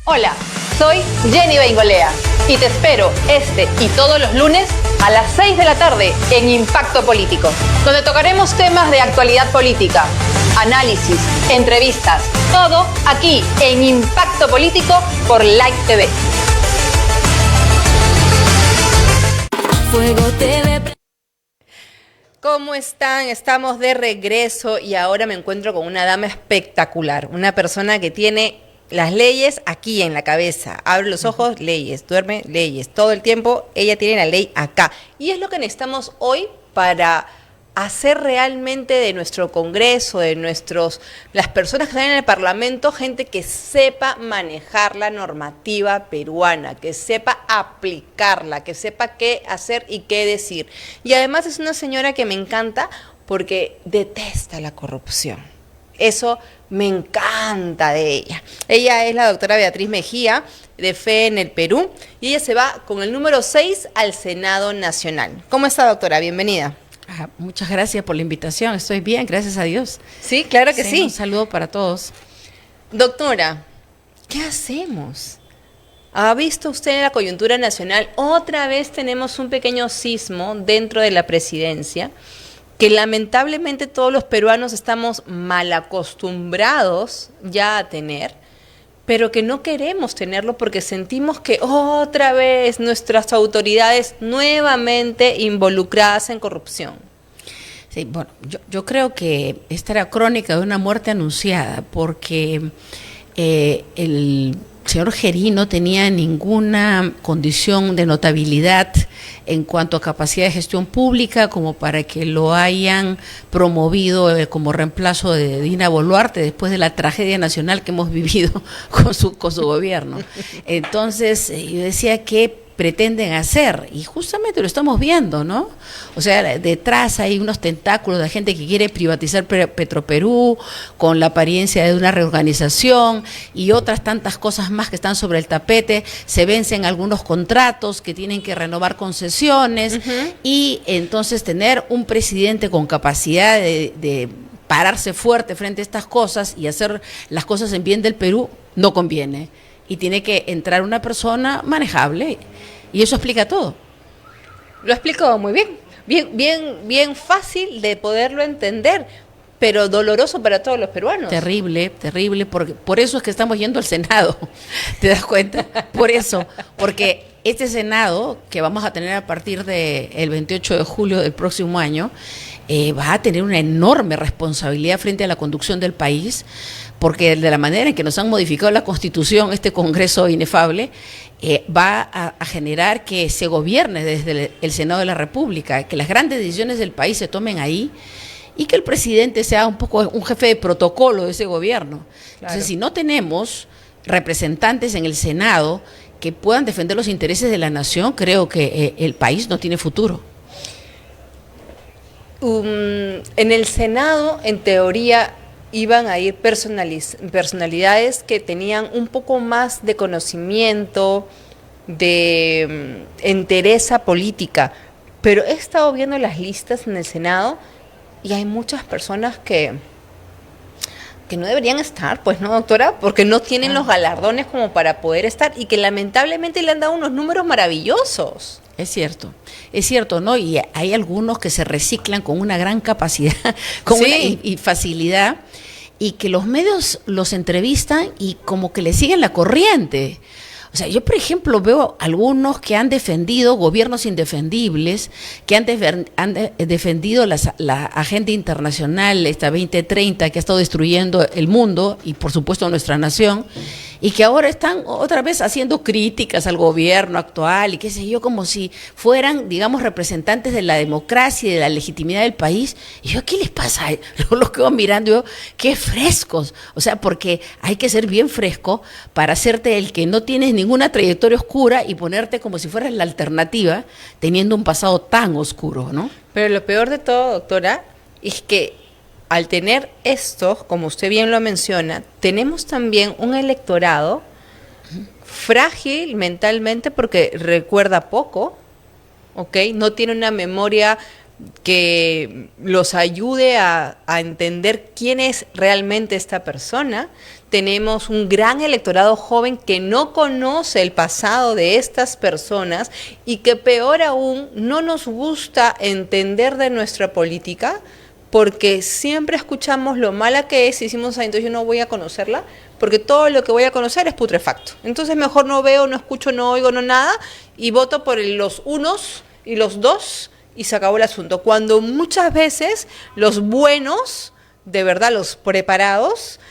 Hola, soy Jenny Beingolea y te espero este y todos los lunes a las 6 de la tarde en Impacto Político, donde tocaremos temas de actualidad política, análisis, entrevistas, todo aquí en Impacto Político por Like TV. Fuego TV. ¿Cómo están? Estamos de regreso y ahora me encuentro con una dama espectacular, una persona que tiene las leyes aquí en la cabeza. Abre los ojos, leyes, duerme, leyes. Todo el tiempo ella tiene la ley acá. Y es lo que necesitamos hoy para hacer realmente de nuestro Congreso, de las personas que están en el Parlamento, gente que sepa manejar la normativa peruana, que sepa aplicarla, que sepa qué hacer y qué decir. Y además es una señora que me encanta porque detesta la corrupción. Eso me encanta de ella. Ella es la doctora Beatriz Mejía, de Fe en el Perú, y ella se va con el número 6 al Senado Nacional. ¿Cómo está, doctora? Bienvenida. Muchas gracias por la invitación. Estoy bien, gracias a Dios. Sí, claro que sí. Un saludo para todos. Doctora, ¿qué hacemos? ¿Ha visto usted en la coyuntura nacional? Otra vez tenemos un pequeño sismo dentro de la presidencia, que lamentablemente todos los peruanos estamos mal acostumbrados ya a tener, pero que no queremos tenerlo porque sentimos que otra vez nuestras autoridades nuevamente involucradas en corrupción. Sí, bueno, yo creo que esta era crónica de una muerte anunciada, porque el señor Gerí no tenía ninguna condición de notabilidad en cuanto a capacidad de gestión pública como para que lo hayan promovido como reemplazo de Dina Boluarte después de la tragedia nacional que hemos vivido con su gobierno. Entonces, yo decía que pretenden hacer, y justamente lo estamos viendo, ¿no? O sea, detrás hay unos tentáculos de gente que quiere privatizar Petroperú con la apariencia de una reorganización y otras tantas cosas más que están sobre el tapete. Se vencen algunos contratos que tienen que renovar concesiones, y entonces tener un presidente con capacidad de pararse fuerte frente a estas cosas y hacer las cosas en bien del Perú no conviene. Y tiene que entrar una persona manejable, y eso explica todo. Lo explicó muy bien fácil de poderlo entender, pero doloroso para todos los peruanos. Terrible, porque por eso es que estamos yendo al Senado, ¿te das cuenta? Por eso, porque este Senado que vamos a tener a partir del 28 de julio del próximo año, va a tener una enorme responsabilidad frente a la conducción del país, porque de la manera en que nos han modificado la Constitución, este Congreso inefable, va a generar que se gobierne desde el Senado de la República, que las grandes decisiones del país se tomen ahí, y que el presidente sea un poco un jefe de protocolo de ese gobierno. Claro. Entonces, si no tenemos representantes en el Senado que puedan defender los intereses de la nación, creo que el país no tiene futuro. En el Senado, en teoría, iban a ir personalidades que tenían un poco más de conocimiento, de entereza política, pero he estado viendo las listas en el Senado y hay muchas personas que no deberían estar, pues, ¿no, doctora? Porque no tienen los galardones como para poder estar, y que lamentablemente le han dado unos números maravillosos. Es cierto, ¿no? Y hay algunos que se reciclan con una gran capacidad, con una facilidad, y que los medios los entrevistan y como que le siguen la corriente. O sea, yo, por ejemplo, veo algunos que han defendido gobiernos indefendibles, que han defendido la agenda internacional, esta 2030, que ha estado destruyendo el mundo y, por supuesto, nuestra nación, y que ahora están otra vez haciendo críticas al gobierno actual y qué sé yo, como si fueran, digamos, representantes de la democracia y de la legitimidad del país. Y yo, ¿qué les pasa? Luego los quedo mirando, yo, qué frescos. O sea, porque hay que ser bien fresco para hacerte el que no tienes ninguna trayectoria oscura y ponerte como si fueras la alternativa, teniendo un pasado tan oscuro, ¿no? Pero lo peor de todo, doctora, es que al tener esto, como usted bien lo menciona, tenemos también un electorado frágil mentalmente porque recuerda poco, ¿ok? No tiene una memoria que los ayude a entender quién es realmente esta persona. tenemos un gran electorado joven que no conoce el pasado de estas personas y que peor aún no nos gusta entender de nuestra política porque siempre escuchamos lo mala que es y decimos, entonces yo no voy a conocerla porque todo lo que voy a conocer es putrefacto. Entonces mejor no veo, no escucho, no oigo, no nada y voto por los unos y los dos y se acabó el asunto. Cuando muchas veces los buenos, de verdad los preparados,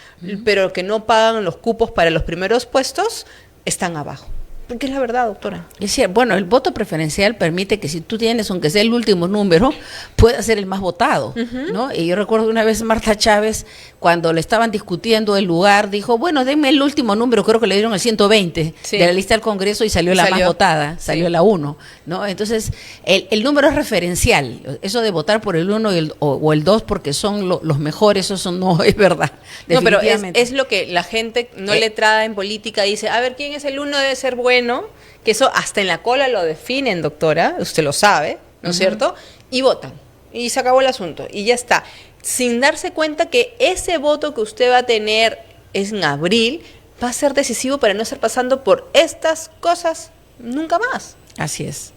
pero que no pagan los cupos para los primeros puestos, están abajo. Porque es la verdad, doctora. Es cierto, bueno, el voto preferencial permite que si tú tienes, aunque sea el último número, puedas ser el más votado, ¿no? Y yo recuerdo una vez Marta Chávez, cuando le estaban discutiendo el lugar, dijo, bueno, denme el último número, creo que le dieron el 120 de la lista del Congreso y salió la más votada, salió la 1, ¿no? Entonces, el número es referencial, eso de votar por el 1 o el 2 porque son los mejores, eso no es verdad. No, pero es lo que la gente no letrada en política dice, a ver, ¿quién es el 1? Debe ser bueno, que eso hasta en la cola lo definen, doctora, usted lo sabe, ¿no es cierto? Y votan, y se acabó el asunto, y ya está, sin darse cuenta que ese voto que usted va a tener en abril va a ser decisivo para no estar pasando por estas cosas nunca más. Así es.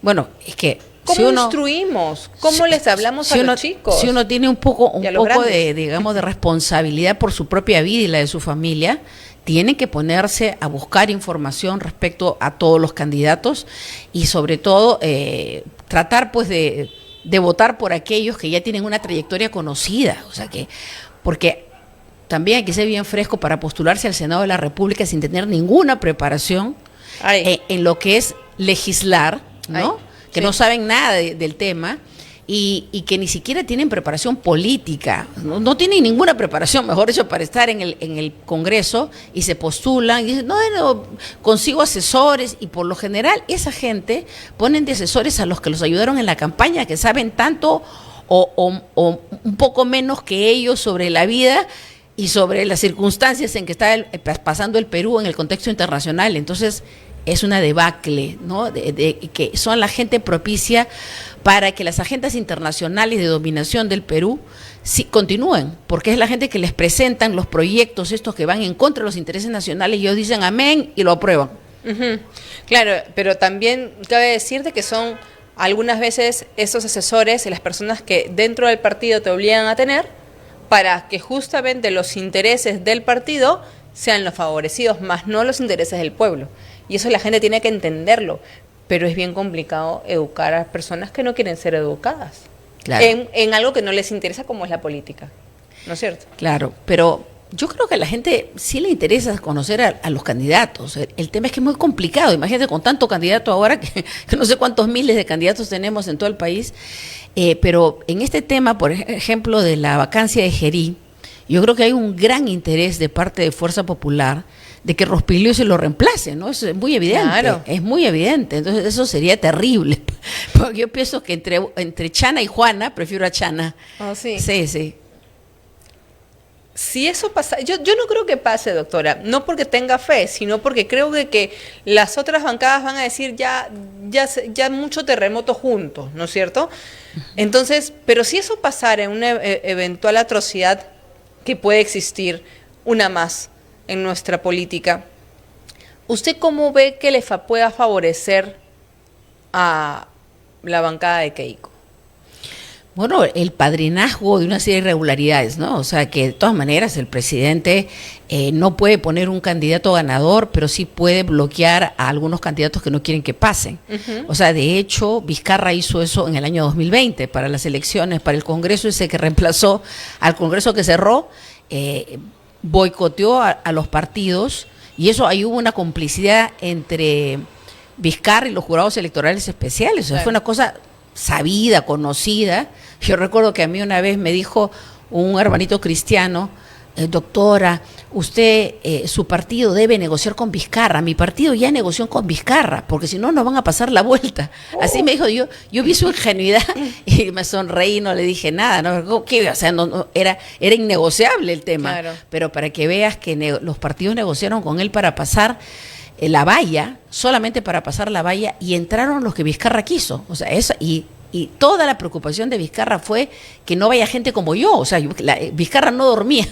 Bueno, es que ¿cómo instruimos? ¿Cómo les hablamos a los chicos? Si uno tiene un poco de, digamos, de responsabilidad por su propia vida y la de su familia, tienen que ponerse a buscar información respecto a todos los candidatos y sobre todo tratar pues de votar por aquellos que ya tienen una trayectoria conocida, o sea que, porque también hay que ser bien fresco para postularse al Senado de la República sin tener ninguna preparación en lo que es legislar, ¿no? Que no saben nada del tema y que ni siquiera tienen preparación política, no tienen ninguna preparación, mejor dicho, para estar en el Congreso y se postulan y dicen, no, consigo asesores y por lo general esa gente ponen de asesores a los que los ayudaron en la campaña, que saben tanto o un poco menos que ellos sobre la vida y sobre las circunstancias en que está pasando el Perú en el contexto internacional. Entonces es una debacle, ¿no? Que son la gente propicia para que las agendas internacionales de dominación del Perú continúen, porque es la gente que les presentan los proyectos estos que van en contra de los intereses nacionales y ellos dicen amén y lo aprueban. Claro, pero también cabe decirte que son algunas veces esos asesores y las personas que dentro del partido te obligan a tener para que justamente los intereses del partido sean los favorecidos, más no los intereses del pueblo. Y eso la gente tiene que entenderlo, pero es bien complicado educar a las personas que no quieren ser educadas en algo que no les interesa como es la política, ¿no es cierto? Claro, pero yo creo que a la gente sí le interesa conocer a los candidatos. El tema es que es muy complicado, imagínate con tanto candidato ahora que no sé cuántos miles de candidatos tenemos en todo el país, pero en este tema, por ejemplo, de la vacancia de Gerí, yo creo que hay un gran interés de parte de Fuerza Popular de que Rospiglio se lo reemplace, ¿no? Eso es muy evidente, es muy evidente. Entonces eso sería terrible, porque yo pienso que entre Chana y Juana, prefiero a Chana. Oh, sí. Sí. Si eso pasa, yo no creo que pase, doctora, no porque tenga fe, sino porque creo que las otras bancadas van a decir ya mucho terremoto juntos, ¿no es cierto? Entonces, pero si eso pasara en una eventual atrocidad que puede existir, una más en nuestra política, ¿usted cómo ve que le pueda favorecer a la bancada de Keiko? Bueno, el padrinazgo de una serie de irregularidades, ¿no? O sea, que de todas maneras el presidente no puede poner un candidato ganador, pero sí puede bloquear a algunos candidatos que no quieren que pasen. O sea, de hecho, Vizcarra hizo eso en el año 2020 para las elecciones, para el Congreso ese que reemplazó al Congreso que cerró, boicoteó a los partidos y eso ahí hubo una complicidad entre Vizcarra y los jurados electorales especiales. O sea, fue una cosa sabida, conocida. Yo recuerdo que a mí una vez me dijo un hermanito cristiano, doctora, usted, su partido debe negociar con Vizcarra. Mi partido ya negoció con Vizcarra, porque si no, nos van a pasar la vuelta. Así me dijo, yo vi su ingenuidad y me sonreí, no le dije nada, ¿no? ¿Qué? O sea, era innegociable el tema. Claro. Pero para que veas que los partidos negociaron con él para pasar la valla, solamente para pasar la valla, y entraron los que Vizcarra quiso. O sea, eso, y Y toda la preocupación de Vizcarra fue que no vaya gente como yo. O sea, Vizcarra no dormía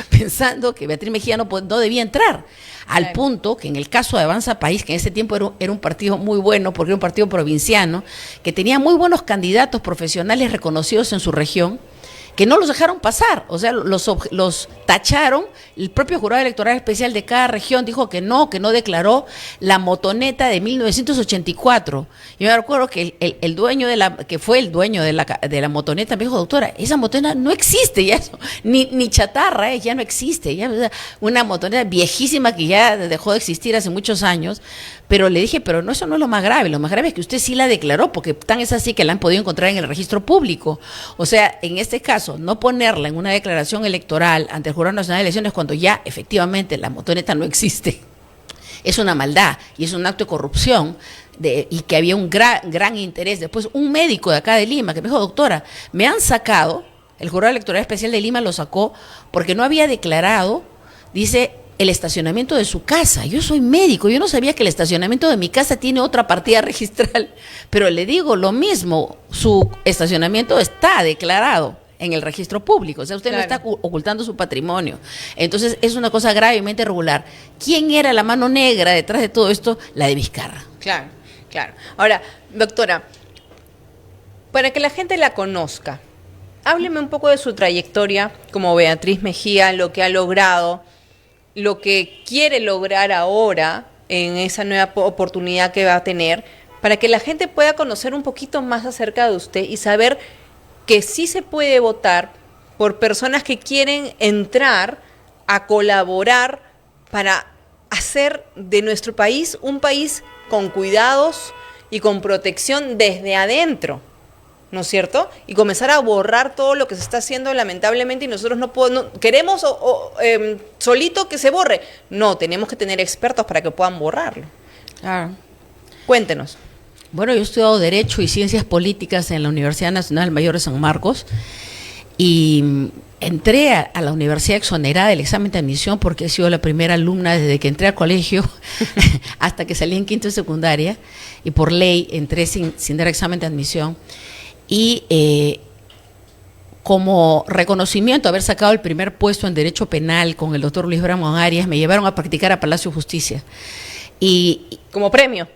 pensando que Beatriz Mejía no debía entrar. Al punto que en el caso de Avanza País, que en ese tiempo era un partido muy bueno, porque era un partido provinciano, que tenía muy buenos candidatos profesionales reconocidos en su región, que no los dejaron pasar, o sea, los tacharon. El propio jurado electoral especial de cada región dijo que no declaró la motoneta de 1984. Yo me recuerdo que el dueño que fue el dueño de la motoneta me dijo: doctora, esa motoneta no existe ya, ni chatarra, ya no existe, ya una motoneta viejísima que ya dejó de existir hace muchos años. Pero le dije, pero no, eso no es lo más grave es que usted sí la declaró, porque tan es así que la han podido encontrar en el registro público. O sea, en este caso, no ponerla en una declaración electoral ante el Jurado Nacional de Elecciones cuando ya efectivamente la motoneta no existe, es una maldad y es un acto de corrupción, y que había un gran interés. Después, un médico de acá de Lima que me dijo: doctora, me han sacado, el Jurado Electoral Especial de Lima lo sacó porque no había declarado, dice, el estacionamiento de su casa. Yo soy médico, yo no sabía que el estacionamiento de mi casa tiene otra partida registral, pero le digo lo mismo, su estacionamiento está declarado en el registro público, o sea, usted no está ocultando su patrimonio. Entonces es una cosa gravemente irregular. ¿Quién era la mano negra detrás de todo esto? La de Vizcarra. Claro. Ahora, doctora, para que la gente la conozca, hábleme un poco de su trayectoria como Beatriz Mejía, lo que ha logrado, lo que quiere lograr ahora en esa nueva oportunidad que va a tener, para que la gente pueda conocer un poquito más acerca de usted y saber que sí se puede votar por personas que quieren entrar a colaborar para hacer de nuestro país un país con cuidados y con protección desde adentro, ¿no es cierto? Y comenzar a borrar todo lo que se está haciendo lamentablemente, y nosotros no queremos solito que se borre. No, tenemos que tener expertos para que puedan borrarlo. Claro. Cuéntenos. Bueno, yo he estudiado Derecho y Ciencias Políticas en la Universidad Nacional Mayor de San Marcos y entré a la universidad exonerada del examen de admisión porque he sido la primera alumna desde que entré al colegio hasta que salí en quinto de secundaria, y por ley entré sin dar examen de admisión. Y como reconocimiento a haber sacado el primer puesto en Derecho Penal con el doctor Luis Bramo Arias, me llevaron a practicar a Palacio de Justicia. Y como premio,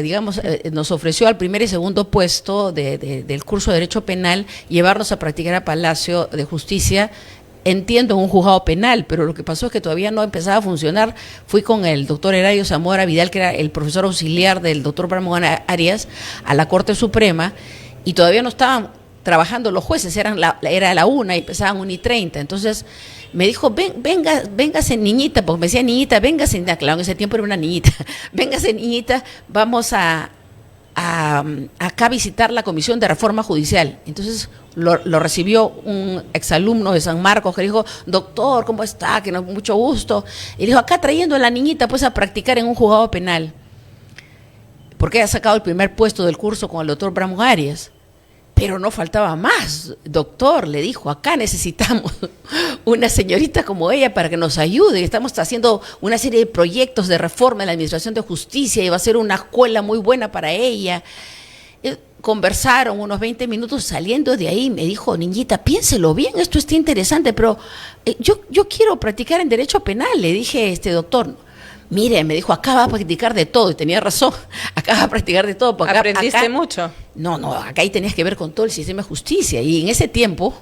digamos, nos ofreció al primer y segundo puesto del curso de Derecho Penal llevarnos a practicar a Palacio de Justicia. Entiendo, un juzgado penal, pero lo que pasó es que todavía no empezaba a funcionar. Fui con el doctor Heradio Zamora Vidal, que era el profesor auxiliar del doctor Bramo Arias, a la Corte Suprema, y todavía no estaban trabajando los jueces, era la 1 y empezaban 1:30. Entonces me dijo: véngase niñita, porque me decía niñita, véngase, claro, en ese tiempo era una niñita, véngase niñita, vamos a acá a visitar la Comisión de Reforma Judicial. Entonces lo recibió un exalumno de San Marcos que dijo: doctor, ¿cómo está? Que no, mucho gusto. Y dijo: acá trayendo a la niñita pues a practicar en un juzgado penal, porque ha sacado el primer puesto del curso con el doctor Bramo Arias. Pero no faltaba más, doctor, le dijo: acá necesitamos una señorita como ella para que nos ayude. Estamos haciendo una serie de proyectos de reforma en la Administración de Justicia y va a ser una escuela muy buena para ella. Conversaron unos 20 minutos, saliendo de ahí me dijo: niñita, piénselo bien, esto está interesante, pero yo quiero practicar en Derecho Penal. Le dije: doctor, mire, me dijo, acá va a practicar de todo, y tenía razón, acá va a practicar de todo. Porque ¿aprendiste mucho? No, acá ahí tenías que ver con todo el sistema de justicia, y en ese tiempo,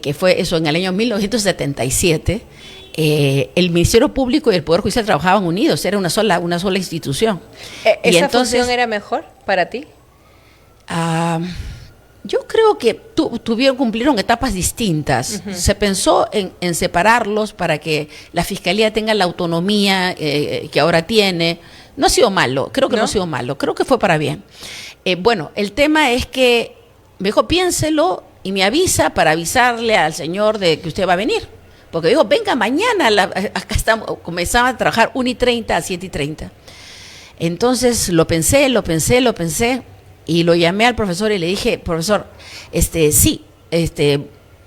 que fue eso en el año 1977, el Ministerio Público y el Poder Judicial trabajaban unidos, era una sola institución. ¿Esa función era mejor para ti? Yo creo que cumplieron etapas distintas. Uh-huh. Se pensó en separarlos para que la Fiscalía tenga la autonomía que ahora tiene. No ha sido malo, creo que no ha sido malo, creo que fue para bien. Bueno, el tema es que me dijo: piénselo y me avisa para avisarle al señor de que usted va a venir. Porque dijo: venga mañana, acá estamos. Comenzaba a trabajar 1:30 a 7:30. Entonces lo pensé. Y lo llamé al profesor y le dije: profesor, sí,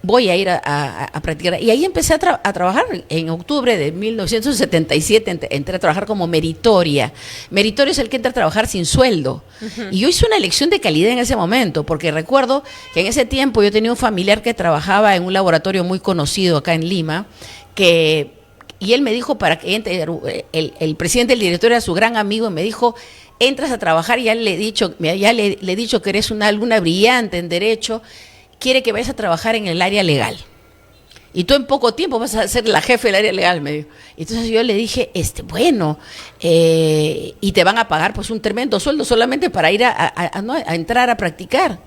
voy a ir a practicar. Y ahí empecé a trabajar. En octubre de 1977 entré a trabajar como meritoria. Meritorio es el que entra a trabajar sin sueldo. Y yo hice una elección de calidad en ese momento, porque recuerdo que en ese tiempo yo tenía un familiar que trabajaba en un laboratorio muy conocido acá en Lima, y él me dijo, para que entre, el presidente del directorio era su gran amigo, y me dijo, entras a trabajar, ya le he dicho que eres una alumna brillante en Derecho, quiere que vayas a trabajar en el área legal. Y tú en poco tiempo vas a ser la jefe del área legal, me dijo. Entonces yo le dije, bueno, y te van a pagar pues un tremendo sueldo solamente para ir a entrar a practicar.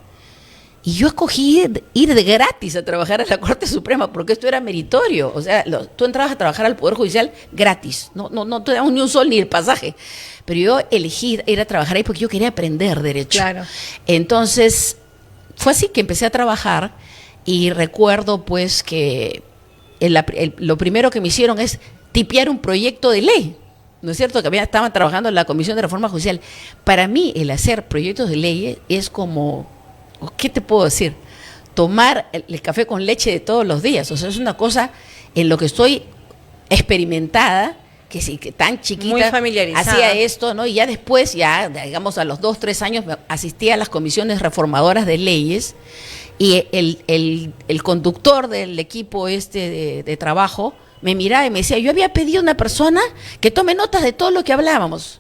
Y yo escogí ir de gratis a trabajar a la Corte Suprema, porque esto era meritorio. O sea, tú entrabas a trabajar al Poder Judicial gratis, no te daban ni un sol ni el pasaje. Pero yo elegí ir a trabajar ahí porque yo quería aprender derecho. Claro. Entonces, fue así que empecé a trabajar, y recuerdo pues que lo primero que me hicieron es tipear un proyecto de ley. ¿No es cierto? Que estaban trabajando en la Comisión de Reforma Judicial. Para mí, el hacer proyectos de ley es como, ¿qué te puedo decir? Tomar el café con leche de todos los días. O sea, es una cosa en lo que estoy experimentada, que sí, que tan chiquita, muy familiarizada, hacía esto, ¿no? Y ya después, digamos, a los 2-3 años, asistía a las comisiones reformadoras de leyes, y el conductor del equipo de trabajo me miraba y me decía, yo había pedido a una persona que tome notas de todo lo que hablábamos.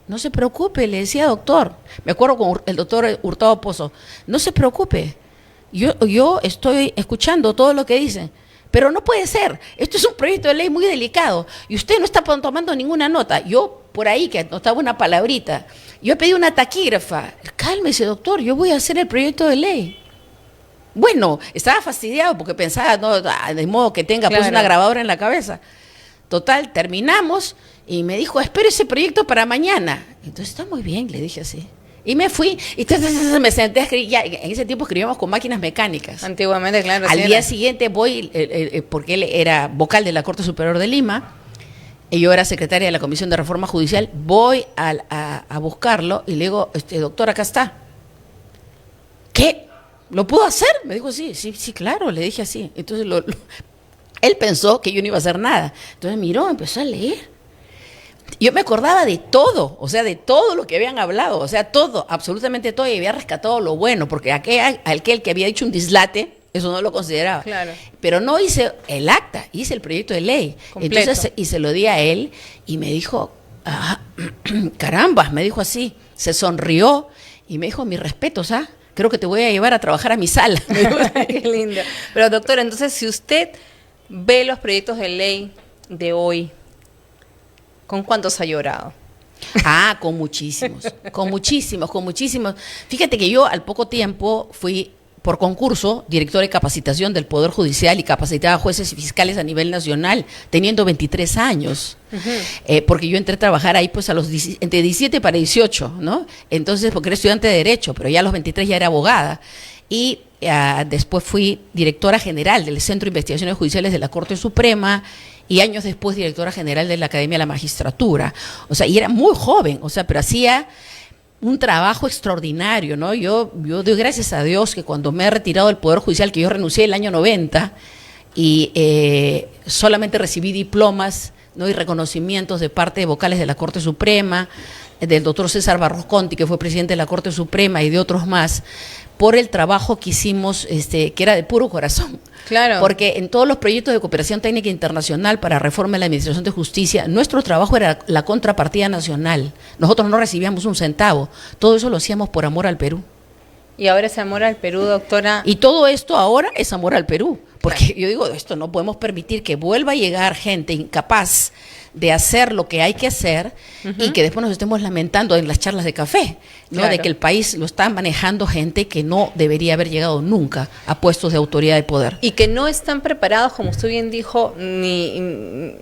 No se preocupe, le decía, doctor. Me acuerdo con el doctor Hurtado Pozo, no se preocupe, yo estoy escuchando todo lo que dicen. Pero no puede ser, esto es un proyecto de ley muy delicado y usted no está tomando ninguna nota. Yo, por ahí, que anotaba una palabrita, yo pedí una taquígrafa. Cálmese, doctor, yo voy a hacer el proyecto de ley. Bueno, estaba fastidiado porque pensaba, no, de modo que tenga pues una grabadora en la cabeza. Total, terminamos y me dijo, espere ese proyecto para mañana. Entonces, está muy bien, le dije así. Y me fui, y entonces me senté a escribir. Ya, en ese tiempo escribíamos con máquinas mecánicas. Antiguamente, claro. Al día siguiente voy, porque él era vocal de la Corte Superior de Lima, y yo era secretaria de la Comisión de Reforma Judicial, voy a buscarlo y le digo, doctor, acá está. ¿Qué? ¿Lo puedo hacer? Me dijo, sí, claro, le dije así. Entonces él pensó que yo no iba a hacer nada. Entonces miró, empezó a leer. Yo me acordaba de todo, o sea, de todo lo que habían hablado, o sea, todo, absolutamente todo, y había rescatado lo bueno, porque aquel que había hecho un dislate, eso no lo consideraba. Claro. Pero no hice el acta, hice el proyecto de ley. Completo. Entonces, y se lo di a él, y me dijo, caramba, me dijo así, se sonrió, y me dijo, mi respeto, ¿sabes? Creo que te voy a llevar a trabajar a mi sala. Qué lindo. Pero, doctora, entonces, si usted ve los proyectos de ley de hoy, ¿con cuántos ha llorado? Con muchísimos. Fíjate que yo al poco tiempo fui, por concurso, directora de capacitación del Poder Judicial, y capacitaba a jueces y fiscales a nivel nacional, teniendo 23 años. Porque yo entré a trabajar ahí pues entre 17 para 18, ¿no? Entonces, porque era estudiante de Derecho, pero ya a los 23 ya era abogada. Y después fui directora general del Centro de Investigaciones Judiciales de la Corte Suprema, y años después directora general de la Academia de la Magistratura. O sea, y era muy joven, o sea, pero hacía un trabajo extraordinario, ¿no? Yo doy gracias a Dios que cuando me he retirado del Poder Judicial, que yo renuncié el año 90, y solamente recibí diplomas, ¿no? Y reconocimientos de parte de vocales de la Corte Suprema, del doctor César Barros Conti, que fue presidente de la Corte Suprema, y de otros más, por el trabajo que hicimos, que era de puro corazón. Claro. Porque en todos los proyectos de cooperación técnica internacional para reforma de la Administración de Justicia, nuestro trabajo era la contrapartida nacional. Nosotros no recibíamos un centavo. Todo eso lo hacíamos por amor al Perú. Y ahora ese amor al Perú, doctora. Y todo esto ahora es amor al Perú. Porque yo digo, esto no podemos permitir que vuelva a llegar gente incapaz de hacer lo que hay que hacer, y que después nos estemos lamentando en las charlas de café, ¿no? Claro. De que el país lo está manejando gente que no debería haber llegado nunca a puestos de autoridad de poder. Y que no están preparados, como usted bien dijo, ni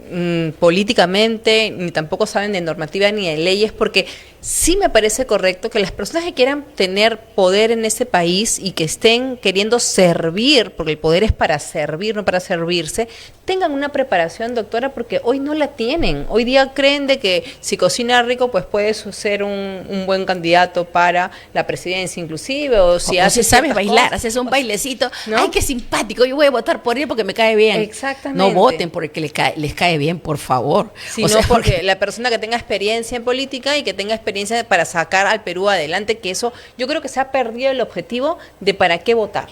políticamente, ni tampoco saben de normativa ni de leyes, porque sí me parece correcto que las personas que quieran tener poder en ese país y que estén queriendo servir, porque el poder es para servir, no para servirse, tengan una preparación, doctora, porque hoy no la tienen. tienen. Hoy día creen de que si cocina rico, pues puede ser un buen candidato para la presidencia inclusive, o si sabes bailar, cosas, haces un bailecito, ¿no? Ay, qué simpático, yo voy a votar por él porque me cae bien. Exactamente. No voten porque les cae bien, por favor. Sino porque la persona que tenga experiencia en política y que tenga experiencia para sacar al Perú adelante, que eso, yo creo que se ha perdido el objetivo de para qué votar.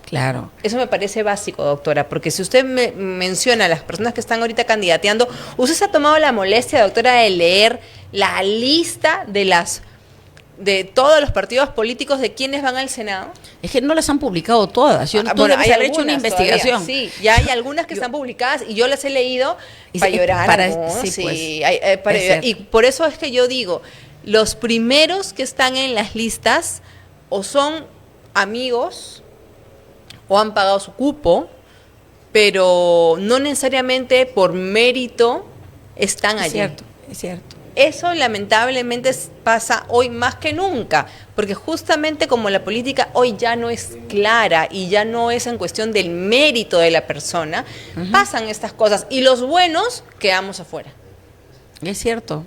Claro. Eso me parece básico, doctora, porque si usted me menciona a las personas que están ahorita candidateando, ¿usted se ha tomado la molestia, doctora, de leer la lista de todos los partidos políticos de quienes van al Senado? Es que no las han publicado todas. Tú debes haber hecho una investigación. Todavía, sí, ya hay algunas que están publicadas y yo las he leído para llorar. Y por eso es que yo digo, los primeros que están en las listas o son amigos o han pagado su cupo, pero no necesariamente por mérito están allí. Es cierto. Eso lamentablemente pasa hoy más que nunca, porque justamente como la política hoy ya no es clara y ya no es en cuestión del mérito de la persona, pasan estas cosas y los buenos quedamos afuera. Es cierto.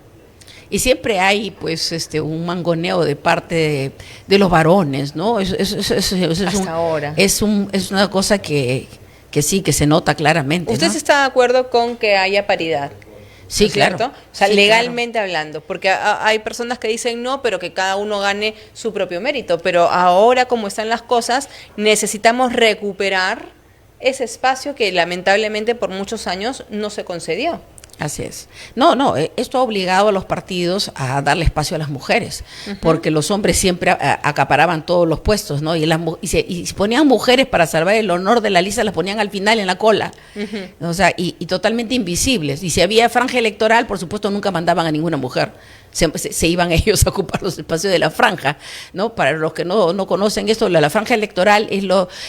Y siempre hay, pues, un mangoneo de parte de los varones, ¿no? Hasta ahora. Es una cosa que sí, que se nota claramente. ¿Usted sí está de acuerdo con que haya paridad? Sí, ¿No es claro. cierto? O sea, sí, legalmente hablando, porque hay personas que dicen no, pero que cada uno gane su propio mérito. Pero ahora, como están las cosas, necesitamos recuperar ese espacio que lamentablemente por muchos años no se concedió. Así es. Esto ha obligado a los partidos a darle espacio a las mujeres, porque los hombres siempre acaparaban todos los puestos, ¿no? Y si ponían mujeres para salvar el honor de la lista, las ponían al final en la cola, o sea, y totalmente invisibles. Y si había franja electoral, por supuesto, nunca mandaban a ninguna mujer. Se iban ellos a ocupar los espacios de la franja, ¿no? Para los que no conocen esto, la franja electoral es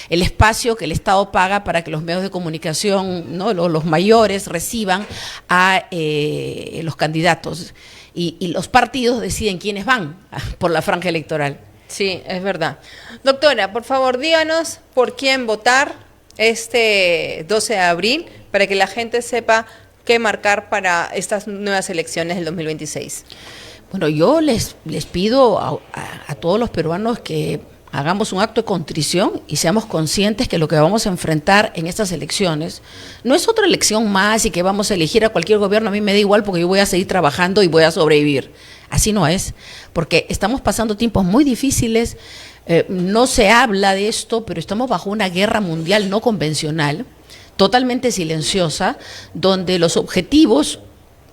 el espacio que el Estado paga para que los medios de comunicación, ¿no? Los mayores reciban a los candidatos y los partidos deciden quiénes van por la franja electoral. Sí, es verdad. Doctora, por favor, díganos por quién votar este 12 de abril para que la gente sepa qué marcar para estas nuevas elecciones del 2026. Bueno, yo les pido a todos los peruanos que hagamos un acto de contrición y seamos conscientes que lo que vamos a enfrentar en estas elecciones no es otra elección más y que vamos a elegir a cualquier gobierno. A mí me da igual porque yo voy a seguir trabajando y voy a sobrevivir. Así no es, porque estamos pasando tiempos muy difíciles, no se habla de esto, pero estamos bajo una guerra mundial no convencional, totalmente silenciosa, donde los objetivos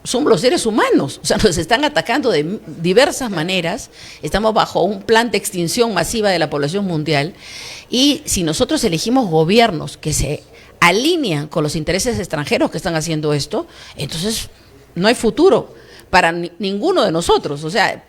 son los seres humanos, o sea, nos están atacando de diversas maneras, estamos bajo un plan de extinción masiva de la población mundial, y si nosotros elegimos gobiernos que se alinean con los intereses extranjeros que están haciendo esto, entonces no hay futuro para ninguno de nosotros, o sea,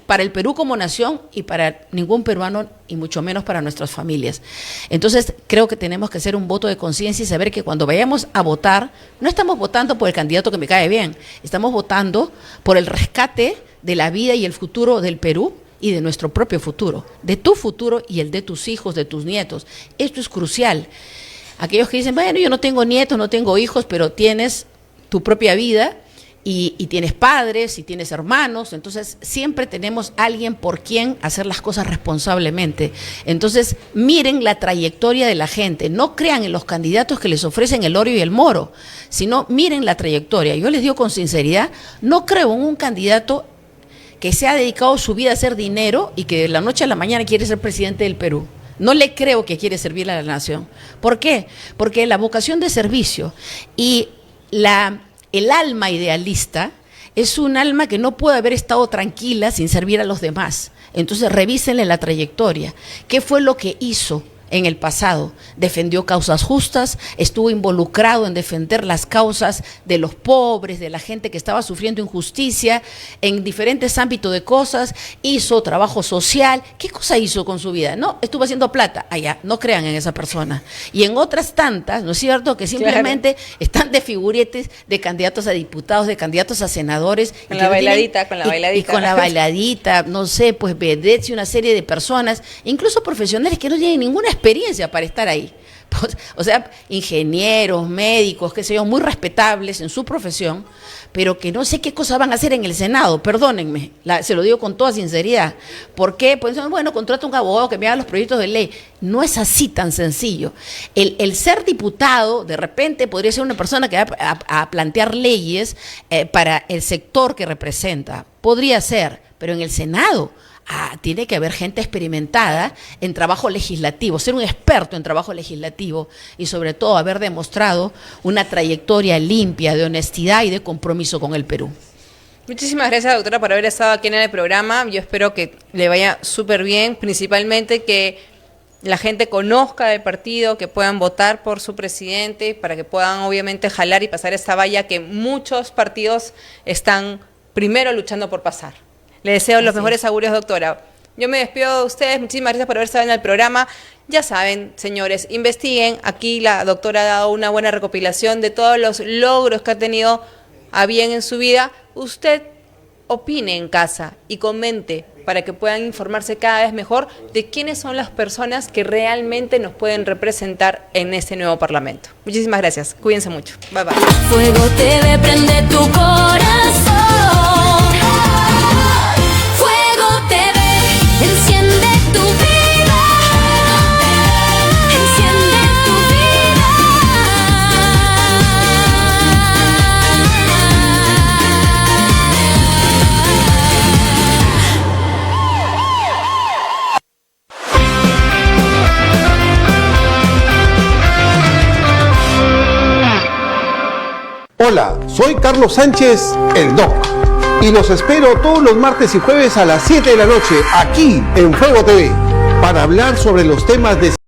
para el Perú como nación y para ningún peruano y mucho menos para nuestras familias. Entonces creo que tenemos que hacer un voto de conciencia y saber que cuando vayamos a votar, no estamos votando por el candidato que me cae bien, estamos votando por el rescate de la vida y el futuro del Perú y de nuestro propio futuro, de tu futuro y el de tus hijos, de tus nietos. Esto es crucial. Aquellos que dicen, bueno, yo no tengo nietos, no tengo hijos, pero tienes tu propia vida, y tienes padres y tienes hermanos, entonces siempre tenemos alguien por quien hacer las cosas responsablemente. Entonces miren la trayectoria de la gente, no crean en los candidatos que les ofrecen el oro y el moro, sino miren la trayectoria. Yo les digo con sinceridad, no creo en un candidato que se ha dedicado su vida a hacer dinero y que de la noche a la mañana quiere ser presidente del Perú. No le creo que quiere servir a la nación. ¿Por qué? Porque la vocación de servicio y el alma idealista es un alma que no puede haber estado tranquila sin servir a los demás. Entonces revísenle la trayectoria. ¿Qué fue lo que hizo en el pasado? Defendió causas justas, estuvo involucrado en defender las causas de los pobres, de la gente que estaba sufriendo injusticia en diferentes ámbitos de cosas, hizo trabajo social. ¿Qué cosa hizo con su vida? No, estuvo haciendo plata. Allá, no crean en esa persona. Y en otras tantas, ¿no es cierto?, que simplemente están de figuretes de candidatos a diputados, de candidatos a senadores. Con la bailadita. Y con la bailadita, no sé, pues vedettes y una serie de personas, incluso profesionales que no tienen ninguna experiencia para estar ahí. O sea, ingenieros, médicos, qué sé yo, muy respetables en su profesión, pero que no sé qué cosas van a hacer en el Senado, perdónenme, se lo digo con toda sinceridad. ¿Por qué? Pues bueno, contrata un abogado que me haga los proyectos de ley. No es así tan sencillo. El ser diputado, de repente, podría ser una persona que va a plantear leyes para el sector que representa. Podría ser, pero en el Senado tiene que haber gente experimentada en trabajo legislativo, ser un experto en trabajo legislativo y sobre todo haber demostrado una trayectoria limpia de honestidad y de compromiso con el Perú. Muchísimas gracias, doctora, por haber estado aquí en el programa. Yo espero que le vaya súper bien, principalmente que la gente conozca del partido, que puedan votar por su presidente, para que puedan obviamente jalar y pasar esta valla que muchos partidos están primero luchando por pasar. Le deseo los mejores augurios, doctora. Yo me despido de ustedes. Muchísimas gracias por haber estado en el programa. Ya saben, señores, investiguen. Aquí la doctora ha dado una buena recopilación de todos los logros que ha tenido a bien en su vida. Usted opine en casa y comente para que puedan informarse cada vez mejor de quiénes son las personas que realmente nos pueden representar en este nuevo Parlamento. Muchísimas gracias. Cuídense mucho. Bye, bye. Fuego TV prende tu corazón. Enciende tu vida, enciende tu vida. Hola, soy Carlos Sánchez, el Doc. Y los espero todos los martes y jueves a las 7 de la noche, aquí en Fuego TV, para hablar sobre los temas de